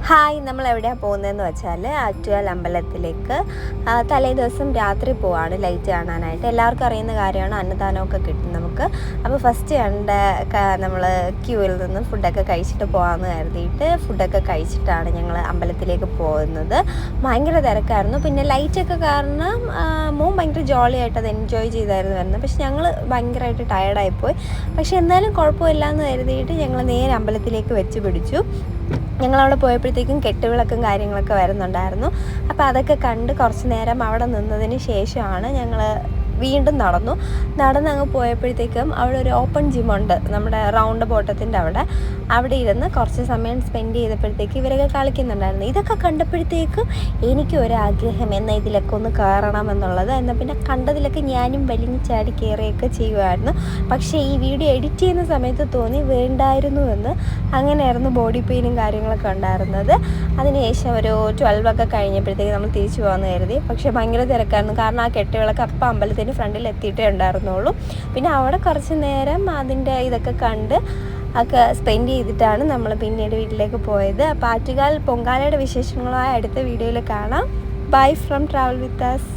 Hi, നമ്മൾ എവിടെയാണ് പോകുന്നതെന്ന് വെച്ചാൽ ആറ്റുകാൽ അമ്പലത്തിലേക്ക് തലേ ദിവസം രാത്രി പോവാണ് ലൈറ്റ് കാണാനായിട്ട്. എല്ലാവർക്കും അറിയുന്ന കാര്യമാണ്, അന്നദാനമൊക്കെ കിട്ടും നമുക്ക്. അപ്പോൾ ഫസ്റ്റ് നമ്മൾ ക്യൂവിൽ നിന്ന് ഫുഡൊക്കെ കഴിച്ചിട്ട് പോകാമെന്ന് കരുതിയിട്ട് ഫുഡൊക്കെ കഴിച്ചിട്ടാണ് ഞങ്ങൾ അമ്പലത്തിലേക്ക് പോകുന്നത്. ഭയങ്കര തിരക്കായിരുന്നു. പിന്നെ ലൈറ്റൊക്കെ കാരണം മോൻ ഭയങ്കര ജോളിയായിട്ട് അത് എൻജോയ് ചെയ്തായിരുന്നു വരുന്നത്. പക്ഷെ ഞങ്ങൾ ഭയങ്കരമായിട്ട് ടയർഡായിപ്പോയി. പക്ഷെ എന്നാലും കുഴപ്പമില്ല എന്ന് കരുതിയിട്ട് ഞങ്ങൾ നേരെ അമ്പലത്തിലേക്ക് വെച്ച് പിടിച്ചു. ഞങ്ങളവിടെ പോയപ്പോഴത്തേക്കും കെട്ടുവിളക്കും കാര്യങ്ങളൊക്കെ വരുന്നുണ്ടായിരുന്നു. അപ്പോൾ അതൊക്കെ കണ്ട് കുറച്ച് നേരം അവിടെ നിന്നതിന് ശേഷമാണ് ഞങ്ങൾ വീണ്ടും നടന്നങ്ങ് പോയപ്പോഴത്തേക്കും അവിടെ ഒരു ഓപ്പൺ ജിമ്മുണ്ട്, നമ്മുടെ റൗണ്ട് ബോട്ടത്തിൻ്റെ അവിടെ ഇരുന്ന് കുറച്ച് സമയം സ്പെൻഡ് ചെയ്തപ്പോഴത്തേക്ക് ഇവരൊക്കെ കളിക്കുന്നുണ്ടായിരുന്നു. ഇതൊക്കെ കണ്ടപ്പോഴത്തേക്കും എനിക്കൊരാഗ്രഹം എന്നാൽ ഇതിലൊക്കെ ഒന്ന് കയറണം എന്നുള്ളത്. എന്നാൽ പിന്നെ കണ്ടതിലൊക്കെ ഞാനും വലിഞ്ഞ് ചാടി കയറുകയൊക്കെ ചെയ്യുമായിരുന്നു. പക്ഷേ ഈ വീഡിയോ എഡിറ്റ് ചെയ്യുന്ന സമയത്ത് തോന്നി വേണ്ടായിരുന്നു എന്ന്. അങ്ങനെയായിരുന്നു ബോഡി പെയിനും കാര്യങ്ങളൊക്കെ ഉണ്ടായിരുന്നത്. അതിനുശേഷം ഒരു 12 ഒക്കെ കഴിഞ്ഞപ്പോഴത്തേക്ക് നമ്മൾ തിരിച്ചു പോകാമെന്ന് കരുതി. പക്ഷേ ഭയങ്കര തിരക്കായിരുന്നു. കാരണം ആ കെട്ടുകളൊക്കെ അപ്പം അമ്പലത്തിൽ ഫ്രണ്ടിൽ എത്തിയിട്ടേ ഉണ്ടായിരുന്നുള്ളൂ. പിന്നെ അവിടെ കുറച്ച് നേരം അതിൻ്റെ ഇതൊക്കെ കണ്ട് ഒക്കെ സ്പെൻഡ് ചെയ്തിട്ടാണ് നമ്മൾ പിന്നീട് വീട്ടിലേക്ക് പോയത്. അപ്പോൾ ആറ്റുകാൽ പൊങ്കാലയുടെ വിശേഷങ്ങളായ അടുത്ത വീഡിയോയിൽ കാണാം. Bye from travel with us.